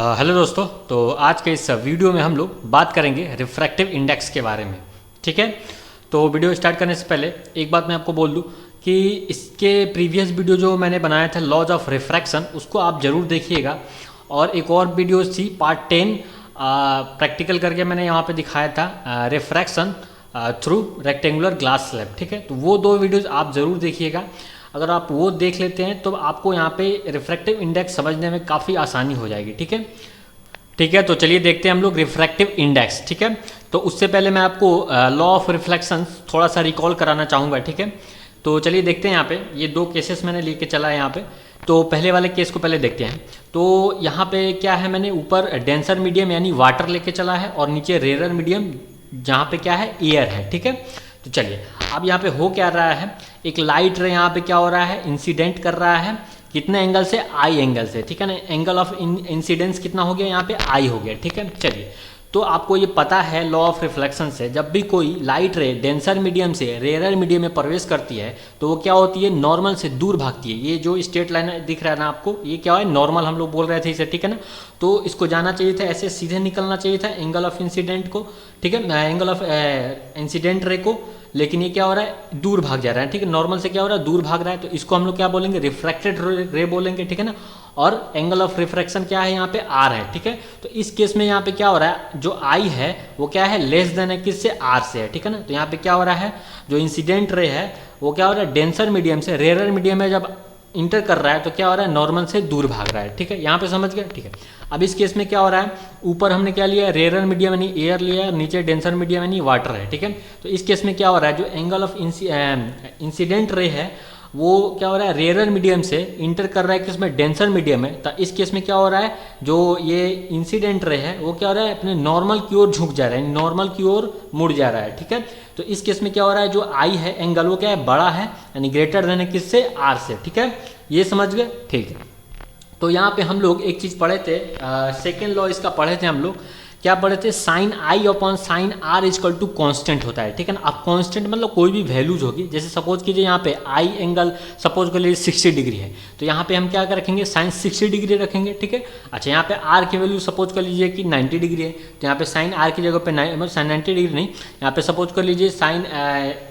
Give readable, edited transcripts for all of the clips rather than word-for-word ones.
Hello दोस्तों। तो आज के इस वीडियो में हम लोग बात करेंगे रिफ्रैक्टिव इंडेक्स के बारे में। ठीक है, तो वीडियो स्टार्ट करने से पहले एक बात मैं आपको बोल दूं कि इसके प्रीवियस वीडियो जो मैंने बनाया था लॉज ऑफ रिफ्रैक्शन, उसको आप ज़रूर देखिएगा। और एक और वीडियो थी पार्ट 10 प्रैक्टिकल करके मैंने यहाँ पे दिखाया था refraction through rectangular glass slab. ठीक है, तो वो दो वीडियोज़ आप ज़रूर देखिएगा। अगर आप वो देख लेते हैं तो आपको यहाँ पे रिफ्रैक्टिव इंडेक्स समझने में काफ़ी आसानी हो जाएगी। ठीक है, ठीक है, तो चलिए देखते हैं हम लोग रिफ्रैक्टिव इंडेक्स। ठीक है, तो उससे पहले मैं आपको लॉ ऑफ रिफ्लेक्शन थोड़ा सा रिकॉल कराना चाहूँगा। ठीक है, तो चलिए देखते हैं। यहाँ पे ये दो केसेस मैंने लेके चला है यहाँ पे। तो पहले वाले केस को पहले देखते हैं। तो यहाँ पे क्या है, मैंने ऊपर डेंसर मीडियम यानी वाटर लेके चला है और नीचे रेयर मीडियम जहाँ पे क्या है एयर है। ठीक है, तो चलिए अब यहाँ पे हो क्या रहा है, एक लाइट रे यहाँ पे क्या हो रहा है, इंसिडेंट कर रहा है कितने एंगल से, आई एंगल से। ठीक है ना, एंगल ऑफ इंसिडेंस कितना हो गया यहाँ पे, आई हो गया। ठीक है, चलिए तो आपको ये पता है लॉ ऑफ रिफ्लेक्शन से, जब भी कोई लाइट रे डेंसर मीडियम से रेयर मीडियम में प्रवेश करती है तो वो क्या होती है, नॉर्मल से दूर भागती है। ये जो स्ट्रेट लाइन दिख रहा है ना आपको, ये क्या है, नॉर्मल हम लोग बोल रहे थे इसे। ठीक है ना, तो इसको जाना चाहिए था ऐसे, सीधे निकलना चाहिए था एंगल ऑफ इंसिडेंट को। ठीक है, एंगल ऑफ इंसिडेंट रे को, लेकिन ये क्या हो रहा है, दूर भाग जा रहा है। ठीक है, नॉर्मल से क्या हो रहा है, दूर भाग रहा है, तो इसको हम लोग क्या बोलेंगे, रिफ्रैक्टेड रे बोलेंगे। ठीक है ना, और एंगल ऑफ रिफ्रैक्शन क्या है यहाँ पे, आर है। ठीक है, तो इस केस में यहाँ पे क्या हो रहा है, जो आई है वो क्या है, लेस देन है किससे, आर से है। ठीक है ना, तो यहाँ पे क्या हो रहा है, जो इंसिडेंट रे है वो क्या हो रहा है, डेंसर मीडियम से रेयर मीडियम में जब इंटर कर रहा है तो क्या हो रहा है, नॉर्मल से दूर भाग रहा है। ठीक है, यहाँ पे समझ गए। ठीक है, अब इस केस में क्या हो रहा है, ऊपर हमने क्या लिया, रेयर मीडियम यानी एयर लिया है, नीचे डेंसर मीडियम यानी वाटर है। ठीक है, तो इस केस में क्या हो रहा है, जो एंगल ऑफ इंसिडेंट रे है वो क्या हो रहा है, रेयर मीडियम से इंटर कर रहा है किसमें, डेंसर मीडियम में। तो इस केस में क्या हो रहा है, जो ये इंसिडेंट रे है वो क्या हो रहा है, अपने नॉर्मल की ओर झुक जा रहा है, नॉर्मल की ओर मुड़ जा रहा है। ठीक है, तो इस केस में क्या हो रहा है, जो आई है एंगल वो क्या है, बड़ा है यानी ग्रेटर देन है किससे, आर से। ठीक है, ये समझ गए। ठीक है, तो यहाँ पे हम लोग एक चीज़ पढ़े थे, सेकेंड लॉ इसका पढ़े थे हम लोग, क्या पढ़े थे, sine I upon sine r equal to constant होता है। ठीक है ना, अब कॉन्स्टेंट मतलब कोई भी वैल्यूज होगी, जैसे सपोज कीजिए यहाँ पे आई एंगल सपोज कर लीजिए 60 डिग्री है, तो यहाँ पे हम क्या रखेंगे, साइन 60 डिग्री रखेंगे। ठीक है, अच्छा यहाँ पे आर की वैल्यू सपोज कर लीजिए कि 90 डिग्री है, तो यहाँ पे साइन आर की जगह पे मतलब साइन 90 डिग्री नहीं, यहाँ पे सपोज कर लीजिए साइन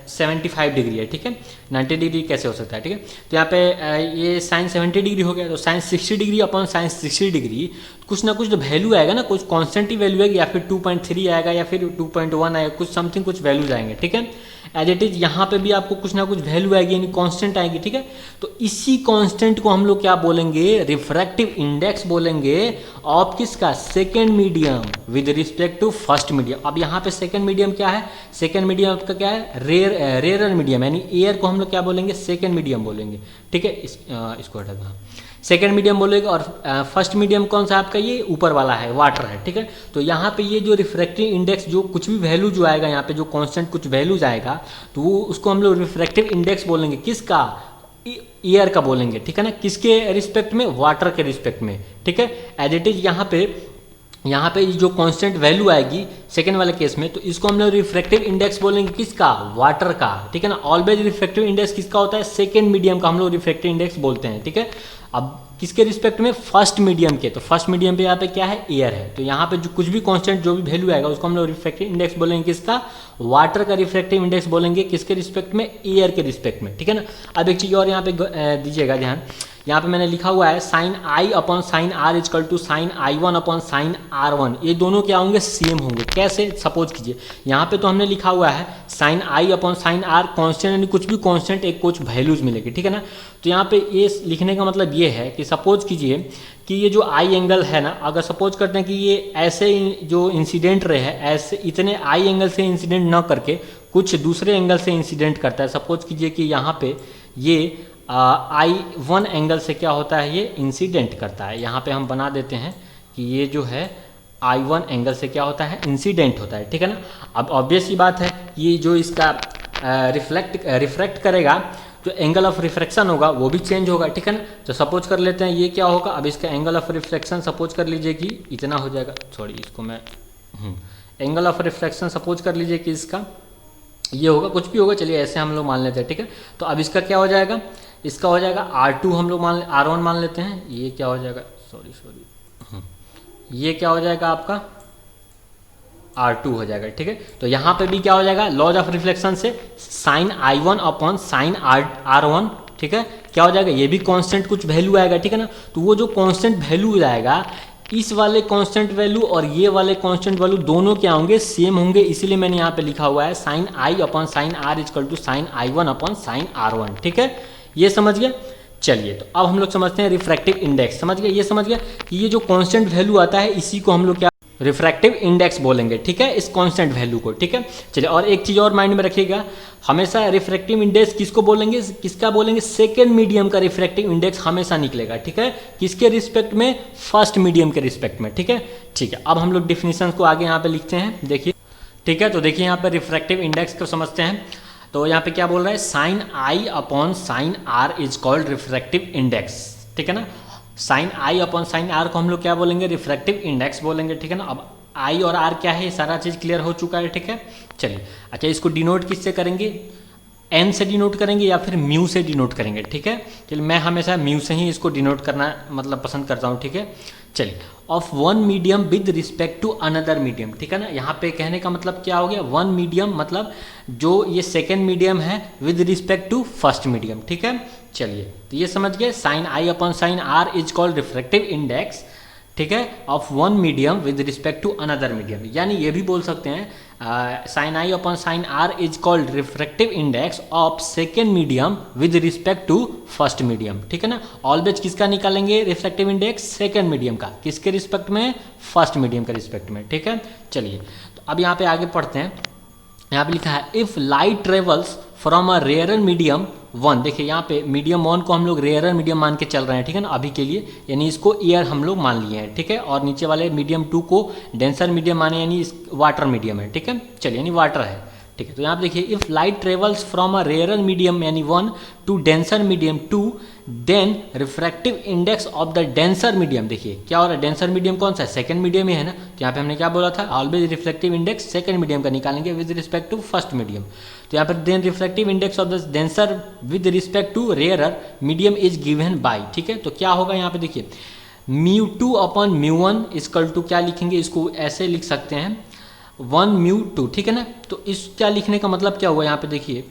75 डिग्री है। ठीक है, 90 डिग्री कैसे हो सकता है। ठीक है, तो यहाँ पे ये साइन 70 डिग्री हो गया, तो sine 60 degree upon sine 60 degree कुछ ना कुछ तो वैल्यू आएगा ना, कुछ कॉन्स्टेंट ही वैल्यू आएगी, या फिर 2.3 आएगा या फिर 2.1 आएगा, कुछ समथिंग कुछ वैल्यूज आएंगे। ठीक है, एज इट इज यहाँ पे भी आपको कुछ ना कुछ वैल्यू आएगी यानी कांस्टेंट आएगी। ठीक है, तो इसी कांस्टेंट को हम लोग क्या बोलेंगे, रिफ्रैक्टिव इंडेक्स बोलेंगे ऑफ किसका, second medium with respect to first medium. अब यहाँ पे सेकेंड मीडियम क्या है, सेकेंड मीडियम आपका क्या है, रेयर मीडियम यानी एयर को हम लोग क्या बोलेंगे, सेकेंड मीडियम बोलेंगे। ठीक है, इसको हटा दो, सेकेंड मीडियम बोलेंगे। और फर्स्ट मीडियम कौन सा आपका, ये ऊपर वाला है, वाटर है। ठीक है, तो यहाँ पे ये जो रिफ्रैक्टिव इंडेक्स जो कुछ भी वैल्यू जो आएगा यहाँ पे, जो कांस्टेंट कुछ वैल्यूज आएगा, तो वो उसको हम लोग रिफ्रैक्टिव इंडेक्स बोलेंगे, किसका, ईयर का बोलेंगे। ठीक है ना, किसके रिस्पेक्ट में, वाटर के रिस्पेक्ट में। ठीक है, एज इट इज यहाँ पे जो कांस्टेंट वैल्यू आएगी सेकेंड वाले केस में, तो इसको हम लोग रिफ्रैक्टिव इंडेक्स बोलेंगे, किसका, वाटर का। ठीक है ना, ऑलवेज रिफ्रैक्टिव इंडेक्स किसका होता है, सेकेंड मीडियम का हम लोग रिफ्रैक्टिव इंडेक्स बोलते हैं। ठीक है, अब किसके रिस्पेक्ट में, फर्स्ट मीडियम के, तो फर्स्ट मीडियम पे यहाँ पे क्या है, एयर है, तो यहाँ पे जो कुछ भी कांस्टेंट जो भी वैल्यू आएगा उसको हम लोग रिफ्रैक्टिव इंडेक्स बोलेंगे, किसका, वाटर का रिफ्रैक्टिव इंडेक्स बोलेंगे, किसके रिस्पेक्ट में, एयर के रिस्पेक्ट में। ठीक है ना, अब एक चीज़ और यहाँ पे दीजिएगा ध्यान, यहाँ पे मैंने लिखा हुआ है sine I upon sine r equal to sine i one upon sine r one, ये दोनों क्या होंगे, सेम होंगे। कैसे, सपोज कीजिए यहाँ पे तो हमने लिखा हुआ है साइन आई अपॉन साइन आर कॉन्स्टेंट, यानी कुछ भी कॉन्स्टेंट एक कुछ वैल्यूज मिलेगी। ठीक है ना, तो यहाँ पे ये लिखने का मतलब ये है कि सपोज कीजिए कि ये जो आई एंगल है ना, अगर सपोज करते हैं कि ये ऐसे जो इंसिडेंट रे है, ऐसे इतने आई एंगल से इंसिडेंट न करके कुछ दूसरे एंगल से इंसिडेंट करता है, सपोज कीजिए कि यहाँ पे ये आई वन एंगल से क्या होता है, ये इंसिडेंट करता है। यहाँ पे हम बना देते हैं कि ये जो है आई वन एंगल से क्या होता है, इंसिडेंट होता है। ठीक है ना, अब ऑब्वियस ही बात है, ये जो इसका रिफ्रैक्ट करेगा, जो एंगल ऑफ रिफ्रैक्शन होगा वो भी चेंज होगा। ठीक है ना, तो सपोज कर लेते हैं ये क्या होगा, अब इसका एंगल ऑफ रिफ्रैक्शन सपोज कर लीजिए कि इतना हो जाएगा, सॉरी इसको मैं एंगल ऑफ रिफ्रैक्शन सपोज कर लीजिए कि इसका ये होगा, कुछ भी होगा, चलिए ऐसे हम लोग मान लेते हैं। ठीक है, तो अब इसका क्या हो जाएगा, इसका हो जाएगा R2 हम लोग R1 मान लेते हैं, ये क्या हो जाएगा, सॉरी ये क्या हो जाएगा आपका R2 हो जाएगा, ठीक है। तो यहाँ पे भी क्या हो जाएगा, लॉज ऑफ रिफ्लेक्शन से sine I1 upon sine R1, ठीक है, क्या हो जाएगा, ये भी कांस्टेंट कुछ वैल्यू आएगा, ठीक है ना। तो वो जो कांस्टेंट वैल्यू आएगा, इस वाले कांस्टेंट वैल्यू और ये वाले कांस्टेंट वैल्यू दोनों क्या होंगे, सेम होंगे, इसीलिए मैंने यहाँ पे लिखा हुआ है sine I upon sine R is equal to sine I1 upon sine R1, ठीक है, ये समझ गया। चलिए, तो अब हम लोग समझते हैं रिफ्रैक्टिव इंडेक्स, समझ गए, ये समझ गया कि ये जो कांस्टेंट वैल्यू आता है इसी को हम लोग क्या रिफ्रैक्टिव इंडेक्स बोलेंगे, ठीक है, इस कांस्टेंट वैल्यू को, ठीक है। चलिए, और एक चीज़ और माइंड में रखिएगा, हमेशा रिफ्रैक्टिव इंडेक्स किसको बोलेंगे, किसका बोलेंगे, सेकेंड मीडियम का रिफ्रैक्टिव इंडेक्स हमेशा निकलेगा, ठीक है, किसके रिस्पेक्ट में, फर्स्ट मीडियम के रिस्पेक्ट में, ठीक है। ठीक है, अब हम लोग डिफिनीशन को आगे यहाँ पे लिखते हैं, देखिए, ठीक है। तो देखिए यहाँ पे रिफ्रैक्टिव इंडेक्स को समझते हैं। तो यहाँ पे क्या बोल रहा है, sine I upon sine R is called refractive index, ठीक है ना। Sine I upon sine R को हम लोग क्या बोलेंगे, रिफ्रैक्टिव इंडेक्स बोलेंगे, ठीक है ना। अब I और R क्या है, ये सारा चीज़ क्लियर हो चुका है, ठीक है। चलिए, अच्छा, इसको डिनोट किससे करेंगे, n से डिनोट करेंगे या फिर म्यू से डिनोट करेंगे, ठीक है। चलिए, मैं हमेशा म्यू से ही इसको डिनोट करना मतलब पसंद करता हूँ, ठीक है। चलिए, of one medium with respect to another medium, ठीक है ना। यहाँ पे कहने का मतलब क्या हो गया, वन मीडियम मतलब जो ये सेकेंड मीडियम है with respect to first medium, ठीक है। चलिए, तो ये समझ गए, sine I upon sine R is called refractive index, ठीक है, of one medium with respect to another medium. यानी ये भी बोल सकते हैं sine I upon sine R is called refractive index of second medium with respect to first medium, ठीक है ना। ऑलवेज किसका निकालेंगे रिफ्रैक्टिव इंडेक्स, सेकेंड मीडियम का, किसके रिस्पेक्ट में, फर्स्ट मीडियम के रिस्पेक्ट में, ठीक है। चलिए, तो अब यहाँ पे आगे पढ़ते हैं। यहाँ पे लिखा है if light travels from a rarer medium one, देखिए यहाँ पे मीडियम वन को हम लोग रेयरर मीडियम मान के चल रहे हैं, ठीक है ना, अभी के लिए, यानी इसको एयर हम लोग मान लिए हैं, ठीक है। और नीचे वाले मीडियम टू को डेंसर मीडियम माने, यानी वाटर मीडियम है, ठीक है। चलिए, यानी वाटर है, ठीक है। तो यहाँ पे देखिए if light travels from a rarer medium यानी one to denser medium two, then refractive index of the denser medium, देखिए क्या हो रहा है, डेंसर मीडियम कौन सा है, सेकंड मीडियम ही है ना। तो यहाँ पे हमने क्या बोला था, always reflective index second medium का निकालेंगे with respect to first medium. तो यहाँ पर then reflective index of the denser with respect to rarer medium is given by, ठीक है। तो क्या होगा यहाँ पे देखिए, mu two upon mu one is equal to क्या लिखेंगे, इसको ऐसे लिख सकते हैं, वन म्यू टू, ठीक है ना। तो इस क्या लिखने का मतलब क्या हुआ, यहाँ पे देखिए,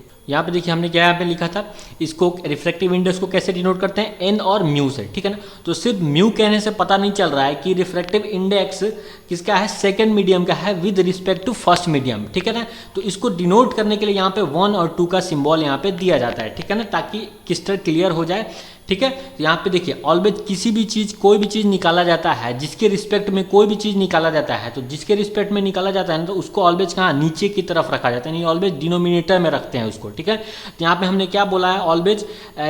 हमने क्या यहाँ पे लिखा था, इसको रिफ्रैक्टिव इंडेक्स को कैसे डिनोट करते हैं, एन और म्यू से, ठीक है ना। तो सिर्फ म्यू कहने से पता नहीं चल रहा है कि रिफ्रैक्टिव इंडेक्स किसका है, सेकंड मीडियम का है with respect to first medium, ठीक है ना। तो इसको डिनोट करने के लिए यहाँ पे वन और टू का सिंबल यहाँ पे दिया जाता है, ठीक है ना, ताकि क्रिस्टल क्लियर हो जाए, ठीक है। तो यहाँ पे देखिए ऑलवेज किसी भी चीज़, कोई भी चीज़ निकाला जाता है, जिसके रिस्पेक्ट में कोई भी चीज़ निकाला जाता है, तो जिसके रिस्पेक्ट में निकाला जाता है ना, तो उसको ऑलवेज कहाँ, नीचे की तरफ रखा जाता है, यानी ऑलवेज डिनोमिनेटर में रखते हैं उसको, ठीक है। तो यहाँ पे हमने क्या बोला है, ऑलवेज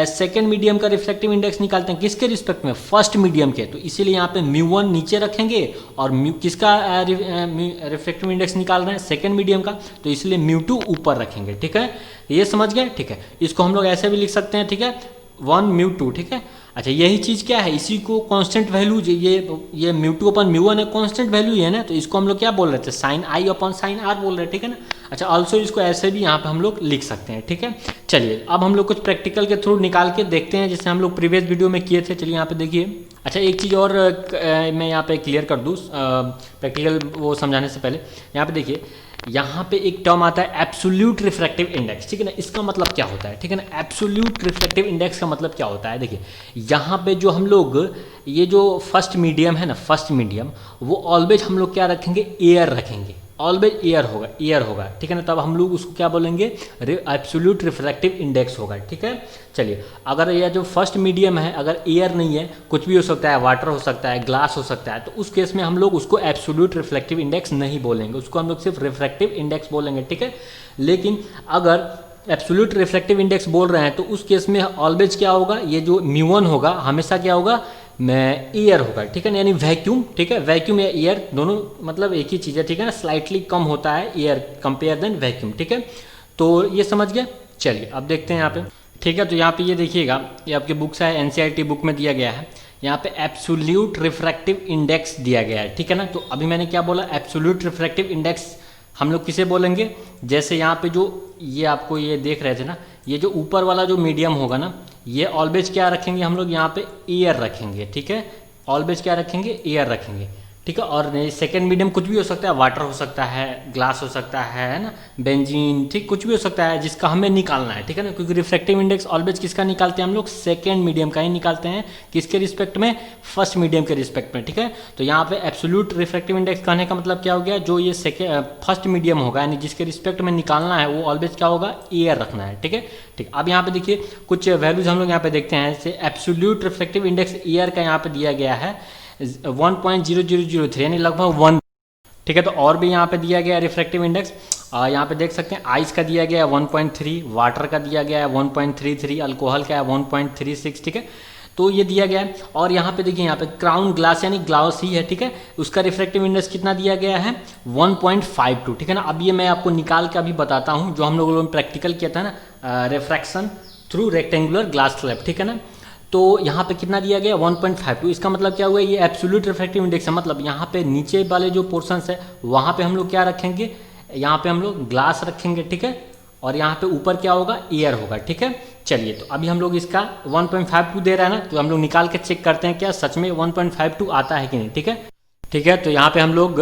सेकेंड मीडियम का रिफ्लेक्टिव इंडेक्स निकालते हैं किसके रिस्पेक्ट में, फर्स्ट मीडियम के। तो इसीलिए यहाँ पे म्यू वन नीचे रखेंगे और म्यू किसका रिफ्लेक्टिव इंडेक्स निकाल रहे हैं, सेकेंड मीडियम का, तो इसलिए म्यू टू ऊपर रखेंगे, ठीक है। ये समझ गए, ठीक है। इसको हम लोग ऐसे भी लिख सकते हैं, ठीक है, वन म्यू टू, ठीक है। अच्छा, यही चीज़ क्या है, इसी को कांस्टेंट वैल्यू, ये म्यू टू अपन म्यू वन है, कांस्टेंट वैल्यू है ना, तो इसको हम लोग क्या बोल रहे थे, sine I upon sine R बोल रहे हैं, ठीक है ना। अच्छा, ऑल्सो इसको ऐसे भी यहाँ पे हम लोग लिख सकते हैं, ठीक है। चलिए, अब हम लोग कुछ प्रैक्टिकल के थ्रू निकाल के देखते हैं, जैसे हम लोग प्रीवियस वीडियो में किए थे। चलिए, यहाँ पे देखिए। अच्छा, एक चीज़ और मैं यहाँ पे क्लियर कर दूँ प्रैक्टिकल वो समझाने से पहले, यहाँ पे देखिए, यहाँ पे एक टर्म आता है एब्सोल्यूट रिफ्रैक्टिव इंडेक्स, ठीक है ना। इसका मतलब क्या होता है, ठीक है ना, एब्सोल्यूट रिफ्रैक्टिव इंडेक्स का मतलब क्या होता है, देखिए यहाँ पे जो हम लोग ये जो फर्स्ट मीडियम है ना, फर्स्ट मीडियम, वो ऑलवेज हम लोग क्या रखेंगे, एयर रखेंगे, ऑलवेज एयर होगा, ठीक है ना। तब हम लोग उसको क्या बोलेंगे, एब्सोल्यूट रिफ्रैक्टिव इंडेक्स होगा, ठीक है। चलिए, अगर यह जो फर्स्ट मीडियम है, अगर एयर नहीं है, कुछ भी हो सकता है, वाटर हो सकता है, ग्लास हो सकता है, तो उस केस में हम लोग उसको एब्सोल्यूट रिफ्लेक्टिव इंडेक्स नहीं बोलेंगे, उसको हम लोग सिर्फ रिफ्रैक्टिव इंडेक्स बोलेंगे, ठीक है। लेकिन अगर एब्सोल्यूट रिफ्लेक्टिव इंडेक्स बोल रहे हैं, तो उस केस में ऑलवेज क्या होगा, ये जो म्यू वन होगा हमेशा क्या होगा, में एयर होगा, ठीक है ना, यानी वैक्यूम, ठीक है। वैक्यूम या एयर दोनों मतलब एक ही चीज़ है, ठीक है ना, स्लाइटली कम होता है एयर कंपेयर देन वैक्यूम, ठीक है। तो ये समझ गए। चलिए, अब देखते हैं यहाँ पे, ठीक है। तो यहाँ पे ये देखिएगा, ये आपके बुक्स है, NCERT बुक में दिया गया है, यहाँ पे एब्सोल्यूट रिफ्रैक्टिव इंडेक्स दिया गया है, ठीक है ना। तो अभी मैंने क्या बोला, एब्सोल्यूट रिफ्रैक्टिव इंडेक्स हम लोग किसे बोलेंगे, जैसे यहाँ पे जो ये आपको ये देख रहे थे ना, ये जो ऊपर वाला जो मीडियम होगा ना, ये ऑलवेज क्या रखेंगे हम लोग, यहाँ पे एयर रखेंगे, ठीक है, ऑलवेज क्या रखेंगे, एयर रखेंगे, ठीक है। और सेकेंड मीडियम कुछ भी हो सकता है, वाटर हो सकता है, ग्लास हो सकता है ना, बेंजीन, ठीक, कुछ भी हो सकता है जिसका हमें निकालना है, ठीक है ना, क्योंकि रिफ्रैक्टिव इंडेक्स ऑलवेज किसका निकालते हैं हम लोग, सेकेंड मीडियम का ही निकालते हैं, किसके रिस्पेक्ट में, फर्स्ट मीडियम के रिस्पेक्ट में, ठीक है। तो यहाँ पे एब्सोल्यूट रिफ्रैक्टिव इंडेक्स कहने का मतलब क्या हो गया, जो ये फर्स्ट मीडियम होगा यानी जिसके रिस्पेक्ट में निकालना है वो ऑलवेज क्या होगा, एयर रखना है, ठीक है। ठीक, अब यहाँ पे देखिए कुछ वैल्यूज हम लोग यहाँ पे देखते हैं, जैसे एब्सोल्यूट रिफ्रैक्टिव इंडेक्स एयर का यहाँ पे दिया गया है 1.0003 यानी लगभग 1, ठीक है। तो और भी यहाँ पे दिया गया है रिफ्रैक्टिव इंडेक्स, यहाँ पे देख सकते हैं आइस का दिया गया है 1.3, वाटर का दिया गया है 1.33, अल्कोहल का है 1.36, ठीक है। तो ये दिया गया है। और यहाँ पे देखिए यहाँ पे क्राउन ग्लास यानी ग्लास ही है, ठीक है, उसका रिफ्रैक्टिव इंडेक्स कितना दिया गया है 1.52, ठीक है ना। अब ये मैं आपको निकाल के अभी बताता हूँ, जो हम लोगों ने प्रैक्टिकल किया था ना, refraction through rectangular glass slab, ठीक है ना। तो यहाँ पे कितना दिया गया 1.52, इसका मतलब क्या हुआ, ये एब्सोल्यूट रिफ्रैक्टिव इंडेक्स है, मतलब यहाँ पे नीचे वाले जो पोर्शंस है वहाँ पे हम लोग क्या रखेंगे, यहाँ पे हम लोग ग्लास रखेंगे, ठीक है, और यहाँ पे ऊपर क्या होगा, एयर होगा, ठीक है। चलिए तो अभी हम लोग इसका 1.52 दे रहा है ना, तो हम लोग निकाल के चेक करते हैं क्या सच में 1.52 आता है कि नहीं, ठीक है। ठीक है, तो यहाँ पे हम लोग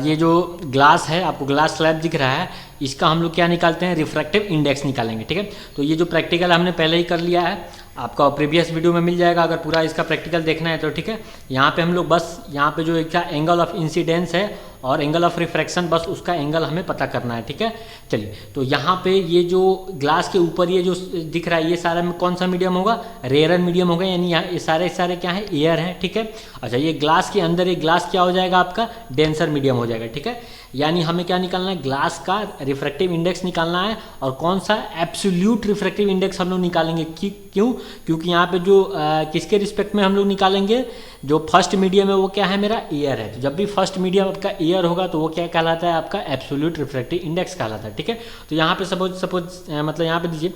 ये जो ग्लास है, आपको ग्लास स्लैब दिख रहा है, इसका हम लोग क्या निकालते हैं, रिफ्रैक्टिव इंडेक्स निकालेंगे, ठीक है। तो ये जो प्रैक्टिकल हमने पहले ही कर लिया है, आपका प्रीवियस वीडियो में मिल जाएगा अगर पूरा इसका प्रैक्टिकल देखना है तो, ठीक है। यहाँ पे हम लोग बस यहाँ पे जो एक एंगल ऑफ इंसिडेंस है और एंगल ऑफ रिफ्रैक्शन, बस उसका एंगल हमें पता करना है, ठीक है। चलिए तो यहाँ पे ये जो ग्लास के ऊपर ये जो दिख रहा है, ये सारा में कौन सा मीडियम होगा, रेयर मीडियम होगा, यानी यहाँ ये सारे क्या है, एयर है, ठीक है। अच्छा, ये ग्लास के अंदर ये ग्लास क्या हो जाएगा आपका, डेंसर मीडियम हो जाएगा, ठीक है। यानी हमें क्या निकालना है, ग्लास का रिफ्रैक्टिव इंडेक्स निकालना है, और कौन सा, एब्सोल्यूट रिफ्रैक्टिव इंडेक्स हम लोग निकालेंगे। क्यों, क्योंकि यहाँ पे जो किसके रिस्पेक्ट में हम लोग निकालेंगे, जो फर्स्ट मीडियम है वो क्या है, मेरा एयर है। तो जब भी फर्स्ट मीडियम आपका एयर होगा तो वो क्या कहलाता है, आपका एब्सोल्यूट रिफ्रैक्टिव इंडेक्स कहलाता है, ठीक है। तो यहाँ पे सपोज मतलब यहाँ पे दीजिए,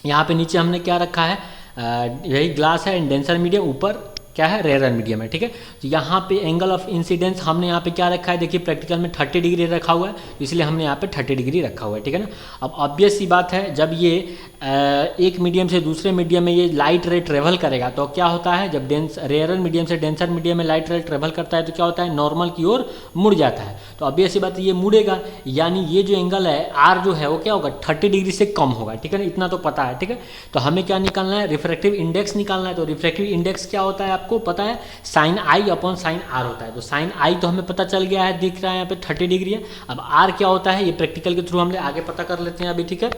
यहाँ पे नीचे हमने क्या रखा है, यही ग्लास है, डेंसर मीडियम, ऊपर क्या है, रेयर मीडियम है, ठीक है। तो यहाँ पे एंगल ऑफ इंसिडेंस हमने यहाँ पे क्या रखा है, देखिए प्रैक्टिकल में 30 डिग्री रखा हुआ है, इसलिए हमने यहाँ पे 30 डिग्री रखा हुआ है, ठीक है ना। अब ऑब्वियस सी बात है, जब ये एक मीडियम से दूसरे मीडियम में ये लाइट रे ट्रेवल करेगा तो क्या होता है, जब रेयर मीडियम से डेंसर मीडियम में लाइट रे ट्रेवल करता है तो क्या होता है, नॉर्मल की ओर मुड़ जाता है। तो ऑब्वियस सी बात है, ये मुड़ेगा, यानी ये जो एंगल है आर जो है वो क्या होगा, 30 डिग्री से कम होगा, ठीक है ना, इतना तो पता है, ठीक है। तो हमें क्या निकालना है, रिफ्रैक्टिव इंडेक्स निकालना है। तो रिफ्रैक्टिव इंडेक्स क्या होता है आपको पता है, साइन आई अपॉन साइन आर होता है। तो साइन आई तो हमें पता चल गया है, दिख रहा है यहाँ पे 30 डिग्री है। अब आर क्या होता है, ये प्रैक्टिकल के थ्रू हम आगे पता कर लेते हैं अभी, ठीक है।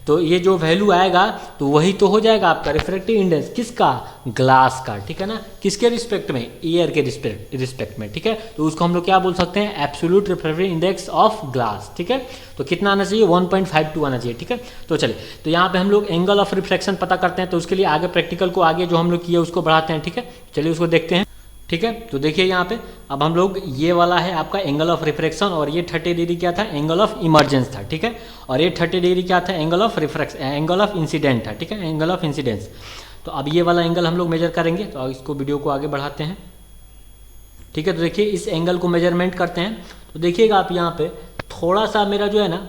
तो ये जो वैल्यू आएगा तो वही तो हो जाएगा आपका रिफ्रैक्टिव इंडेक्स, किसका, ग्लास का, ठीक है ना, किसके रिस्पेक्ट में, एयर के रिस्पेक्ट में, ठीक है। तो उसको हम लोग क्या बोल सकते हैं, absolute refractive index of glass, ठीक है। तो कितना आना चाहिए, 1.52 आना चाहिए, ठीक है। तो चलिए, तो यहाँ पे हम लोग एंगल ऑफ रिफ्रैक्शन पता करते हैं, तो उसके लिए आगे प्रैक्टिकल को आगे जो हम लोग किए उसको बढ़ाते हैं, ठीक है। चलिए उसको देखते हैं, ठीक है। तो देखिए यहाँ पे अब हम लोग, ये वाला है आपका एंगल ऑफ रिफ्रैक्शन, और ये 30 डिग्री क्या था, एंगल ऑफ इमर्जेंस था, ठीक है। और ये 30 डिग्री क्या था, angle of refraction, angle of incident था, ठीक है, एंगल ऑफ इंसिडेंस। तो अब ये वाला एंगल हम लोग मेजर करेंगे, तो इसको वीडियो को आगे बढ़ाते हैं, ठीक है। तो देखिए इस एंगल को मेजरमेंट करते हैं, तो देखिएगा आप यहाँ पे थोड़ा सा मेरा जो है ना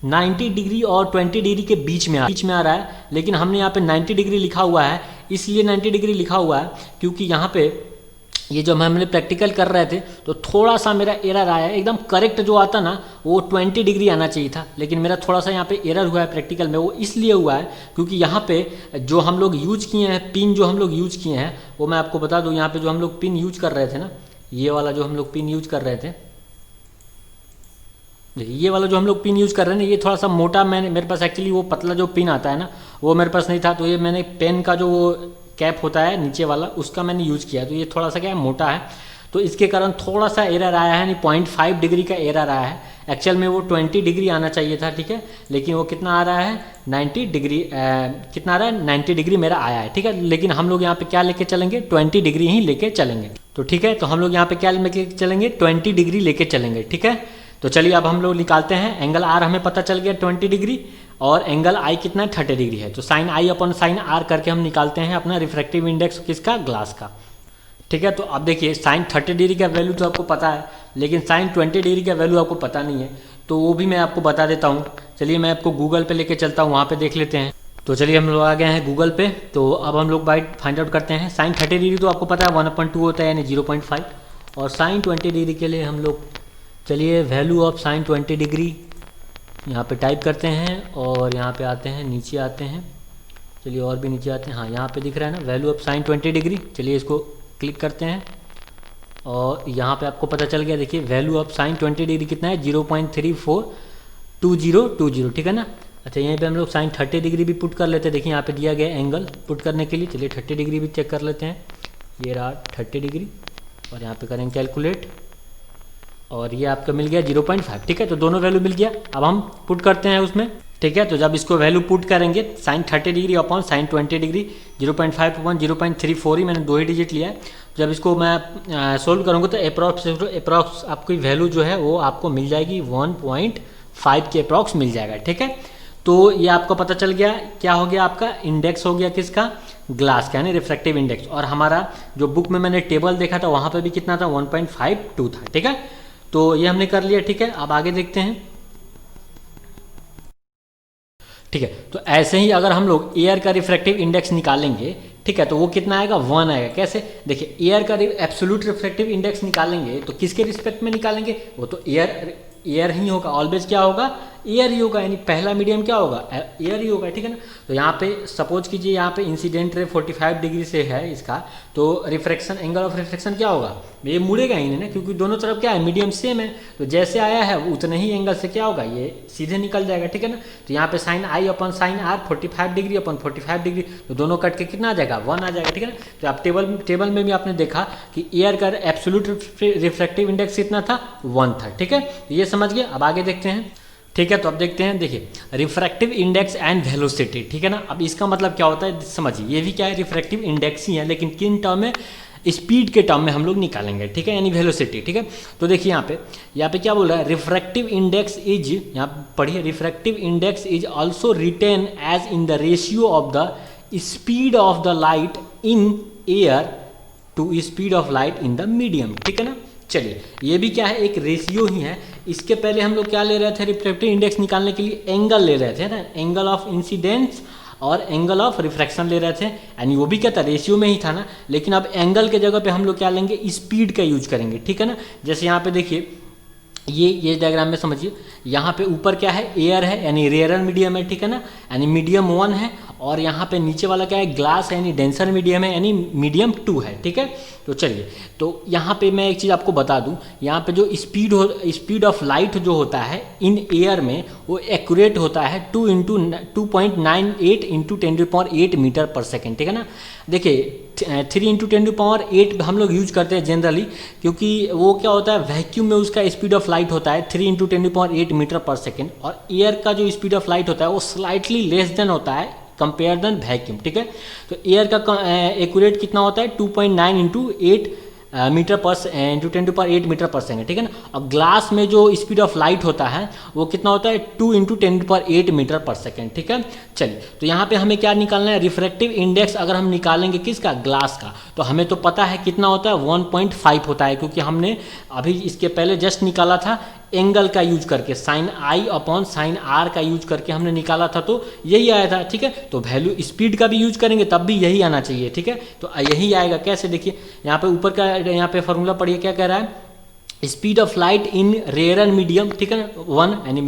90 डिग्री और 20 डिग्री के बीच में आ रहा है, लेकिन हमने यहाँ पे 90 डिग्री लिखा हुआ है, इसलिए 90 डिग्री लिखा हुआ है क्योंकि यहाँ पे ये जब हमने प्रैक्टिकल कर रहे थे तो थोड़ा सा मेरा एरर आया, एकदम करेक्ट जो आता ना वो 20 डिग्री आना चाहिए था, लेकिन मेरा थोड़ा सा यहाँ पे एरर हुआ है प्रैक्टिकल में। वो इसलिए हुआ है क्योंकि यहाँ पे जो हम लोग यूज किए हैं, पिन जो हम लोग यूज किए हैं, वो मैं आपको बता दूँ, यहाँ पे जो हम लोग पिन यूज कर रहे थे ना, ये वाला जो हम लोग पिन यूज कर रहे थे, ये वाला जो हम लोग पिन यूज़ कर रहे हैं ना, ये थोड़ा सा मोटा, मेरे पास एक्चुअली वो पतला जो पिन आता है ना वो मेरे पास नहीं था, तो ये मैंने पेन का जो वो कैप होता है नीचे वाला उसका मैंने यूज़ किया, तो ये थोड़ा सा क्या है, मोटा है, तो इसके कारण थोड़ा सा एरर आया है, यानी 0.5 डिग्री का एरर आया है। एक्चुअल में वो 20 डिग्री आना चाहिए था, ठीक है, लेकिन वो कितना आ रहा है, 90 डिग्री, कितना आ रहा है, 90 डिग्री मेरा आया है, ठीक है। लेकिन हम लोग यहाँ पे क्या लेके चलेंगे, 20 डिग्री ही लेके चलेंगे, तो ठीक है। तो हम लोग यहाँ पे क्या लेके चलेंगे, 20 डिग्री लेके चलेंगे, ठीक है। तो चलिए अब हम लोग निकालते हैं, एंगल आर हमें पता चल गया 20 डिग्री, और एंगल आई कितना है, 30 डिग्री है। तो साइन आई अपॉन साइन आर करके हम निकालते हैं अपना रिफ्रैक्टिव इंडेक्स किसका, ग्लास का, ठीक है। तो अब देखिए साइन 30 डिग्री का वैल्यू तो आपको पता है, लेकिन साइन 20 डिग्री का वैल्यू आपको पता नहीं है, तो वो भी मैं आपको बता देता हूँ। चलिए मैं आपको गूगल पे लेके चलता हूँ, वहाँ पे देख लेते हैं। तो चलिए हम लोग आ गए हैं गूगल पे, तो अब हम लोग बाइट फाइंड आउट करते हैं। साइन 30 डिग्री तो आपको पता है 1/2 होता है, यानी 0.5, और साइन 20 डिग्री के लिए हम लोग चलिए वैल्यू ऑफ साइन 20 डिग्री यहाँ पे टाइप करते हैं और यहाँ पे आते हैं, नीचे आते हैं, चलिए और भी नीचे आते हैं, हाँ यहाँ पे दिख रहा है ना वैल्यू ऑफ साइन 20 डिग्री। चलिए इसको क्लिक करते हैं और यहाँ पे आपको पता चल गया, देखिए वैल्यू ऑफ साइन 20 डिग्री कितना है 0.342020, ठीक है ना। अच्छा यहीं पे हम लोग साइन 30 डिग्री भी पुट कर लेते हैं, देखिए यहाँ पे दिया गया एंगल पुट करने के लिए। चलिए 30 डिग्री भी चेक कर लेते हैं, ये रहा 30 डिग्री और यहाँ पे करेंगे कैलकुलेट और ये आपका मिल गया 0.5, ठीक है। तो दोनों वैल्यू मिल गया, अब हम पुट करते हैं उसमें, ठीक है। तो जब इसको वैल्यू पुट करेंगे sine 30 degree upon sine 20 degree 0.5 upon 0.34 ही मैंने 2 ही डिजिट लिया है। जब इसको मैं सोल्व करूँगा तो अप्रॉक्स आपकी वैल्यू जो है वो आपको मिल जाएगी 1.5 के अप्रॉक्स मिल जाएगा, ठीक है। तो ये आपको पता चल गया क्या हो गया, आपका इंडेक्स हो गया किसका, ग्लास का, यानी रिफ्रैक्टिव इंडेक्स। और हमारा जो बुक में मैंने टेबल देखा था वहाँ पे भी कितना था 1.52 था, ठीक है। तो ये हमने कर लिया, ठीक है। अब आगे देखते हैं, ठीक है। तो ऐसे ही अगर हम लोग एयर का रिफ्रैक्टिव इंडेक्स निकालेंगे, ठीक है, तो वो कितना आएगा 1 आएगा। कैसे, देखिए एयर का एब्सोल्यूट रिफ्रैक्टिव इंडेक्स निकालेंगे तो किसके रिस्पेक्ट में निकालेंगे, वो तो एयर ही होगा, ऑलवेज क्या होगा, एयर ही होगा, यानी पहला मीडियम क्या होगा, एयर ही होगा, ठीक है ना। तो यहाँ पे सपोज कीजिए यहाँ पे इंसिडेंट रे 45 डिग्री से है इसका, तो रिफ्रैक्शन, एंगल ऑफ रिफ्रैक्शन क्या होगा, ये मुड़ेगा ही नहीं ना, क्योंकि दोनों तरफ क्या है, मीडियम सेम है। तो जैसे आया है उतने ही एंगल से क्या होगा, ये सीधे निकल जाएगा, ठीक है ना। तो यहाँ पे साइन आई upon sine R 45 degree upon 45 degree, तो दोनों कट के कितना आ जाएगा 1 आ जाएगा, ठीक है ना। तो आप टेबल में भी आपने देखा कि एयर का एब्सोल्यूट रिफ्रैक्टिव इंडेक्स कितना था 1 था, ठीक है। तो ये समझ गए, अब आगे देखते हैं, ठीक है। तो अब देखते हैं, देखिए रिफ्रैक्टिव इंडेक्स एंड वेलोसिटी, ठीक है ना। अब इसका मतलब क्या होता है समझिए, ये भी क्या है, रिफ्रैक्टिव इंडेक्स ही है, लेकिन किन टर्म में, स्पीड के टर्म में हम लोग निकालेंगे, ठीक है, यानी वेलोसिटी, ठीक है। तो देखिए यहाँ पे क्या बोल रहा है, रिफ्रैक्टिव इंडेक्स इज, यहाँ पढ़िए, refractive index is also written as in the ratio of the speed of the light in air to speed of light in the medium, ठीक है ना। चलिए ये भी क्या है, एक रेशियो ही है। इसके पहले हम लोग क्या ले रहे थे, रिफ्रैक्टिव इंडेक्स निकालने के लिए एंगल ले रहे थे ना, एंगल ऑफ इंसिडेंस और एंगल ऑफ रिफ्रैक्शन ले रहे थे, यानी वो भी क्या था, रेशियो में ही था ना। लेकिन अब एंगल के जगह पे हम लोग क्या लेंगे, स्पीड का यूज करेंगे, ठीक है ना। जैसे यहाँ पे देखिए ये डायग्राम में समझिए, यहाँ पे ऊपर क्या है, एयर है, यानी रेयर मीडियम है, ठीक है ना, यानी मीडियम 1 है। और यहाँ पे नीचे वाला क्या है, ग्लास है, यानी डेंसर मीडियम है, यानी मीडियम 2 है, ठीक है। तो चलिए, तो यहाँ पे मैं एक चीज़ आपको बता दूँ, यहाँ पे जो स्पीड ऑफ लाइट जो होता है इन एयर में, वो एक्यूरेट होता है 2.98 इंटू 10⁸ मीटर पर सेकेंड, ठीक है ना। देखिए 3 इंटू 10⁸ हम लोग यूज करते हैं जनरली, क्योंकि वो क्या होता है, वैक्यूम में उसका स्पीड ऑफ लाइट होता है 3 इंटू 10⁸ मीटर पर सेकेंड, और एयर का जो स्पीड ऑफ लाइट होता है वो स्लाइटली लेस देन होता है कंपेयर देन वैक्यूम, ठीक है। तो एयर का एक्यूरेट कितना होता है 2.9 इंटू 8 मीटर पर इंटू 10⁸ मीटर पर सेकेंड, ठीक है ना। और ग्लास में जो स्पीड ऑफ लाइट होता है वो कितना होता है 2 इंटू 10⁸ मीटर पर सेकेंड, ठीक है। चलिए, तो यहाँ पे हमें क्या निकालना है, रिफ्रैक्टिव इंडेक्स अगर हम निकालेंगे किसका, ग्लास का, तो हमें तो पता है कितना होता है 1.5 होता है, क्योंकि हमने अभी इसके पहले जस्ट निकाला था एंगल का यूज करके, साइन आई अपॉन साइन आर का यूज करके हमने निकाला था, तो यही आया था, ठीक है। तो वैल्यू स्पीड का भी यूज करेंगे तब भी यही आना चाहिए, ठीक है। तो यही आएगा, कैसे, देखिए यहाँ पे ऊपर का, यहाँ पे फॉर्मूला पढ़िए क्या कह रहा है, speed of light in rare and medium, ठीक है ना, 1, यानी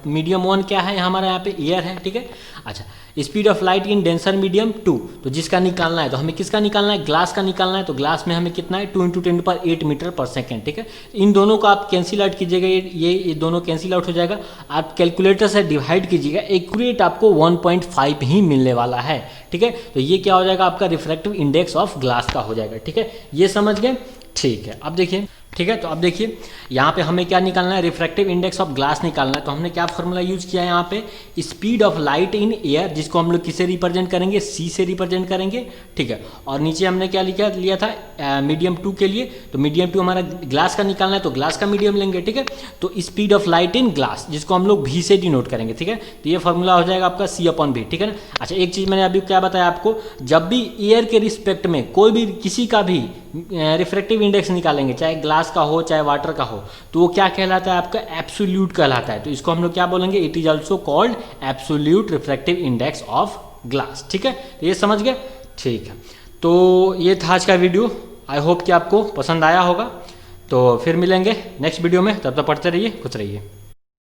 मीडियम 1 क्या है हमारा, यहाँ पे एयर है, ठीक है। अच्छा, speed of light in denser medium 2, तो जिसका निकालना है, तो हमें किसका निकालना है, ग्लास का निकालना है। तो ग्लास में हमें कितना है 2 इंटू 10⁸ मीटर पर सेकेंड, ठीक है। इन दोनों को आप कैंसिल आउट कीजिएगा, ये दोनों कैंसिल आउट हो जाएगा, आप कैलकुलेटर से डिवाइड कीजिएगा, एक्यूरेट आपको 1.5 ही मिलने वाला है, ठीक है। तो ये क्या हो जाएगा, आपका रिफ्रैक्टिव इंडेक्स ऑफ ग्लास का हो जाएगा, ठीक है। ये समझ गए, ठीक है। अब देखिए, ठीक है, तो अब देखिए यहाँ पे हमें क्या निकालना है, रिफ्रैक्टिव इंडेक्स ऑफ ग्लास निकालना है। तो हमने क्या फॉर्मूला यूज किया है यहाँ पे, speed of light in air, जिसको हम लोग किसे रिप्रेजेंट करेंगे, सी से रिप्रेजेंट करेंगे, ठीक है। और नीचे हमने क्या लिया था मीडियम 2 के लिए, तो मीडियम 2 हमारा ग्लास का निकालना है, तो ग्लास का मीडियम लेंगे, ठीक है। तो speed of light in glass, जिसको हम लोग भी से डिनोट करेंगे, ठीक है। तो ये फॉर्मूला हो जाएगा आपका C/V, ठीक है ना। अच्छा, एक चीज़ मैंने अभी क्या बताया आपको, जब भी एयर के रिस्पेक्ट में कोई भी किसी का भी रिफ्रैक्टिव इंडेक्स निकालेंगे, चाहे ग्लास का हो चाहे वाटर का हो, तो वो क्या कहलाता है, आपका एब्सोल्यूट कहलाता है। तो इसको हम लोग क्या बोलेंगे, it is also called absolute refractive index of glass, ठीक है। तो ये समझ गए, ठीक है। तो ये था आज का वीडियो, आई होप कि आपको पसंद आया होगा। तो फिर मिलेंगे नेक्स्ट वीडियो में, तब तक पढ़ते रहिए, खुश रहिए।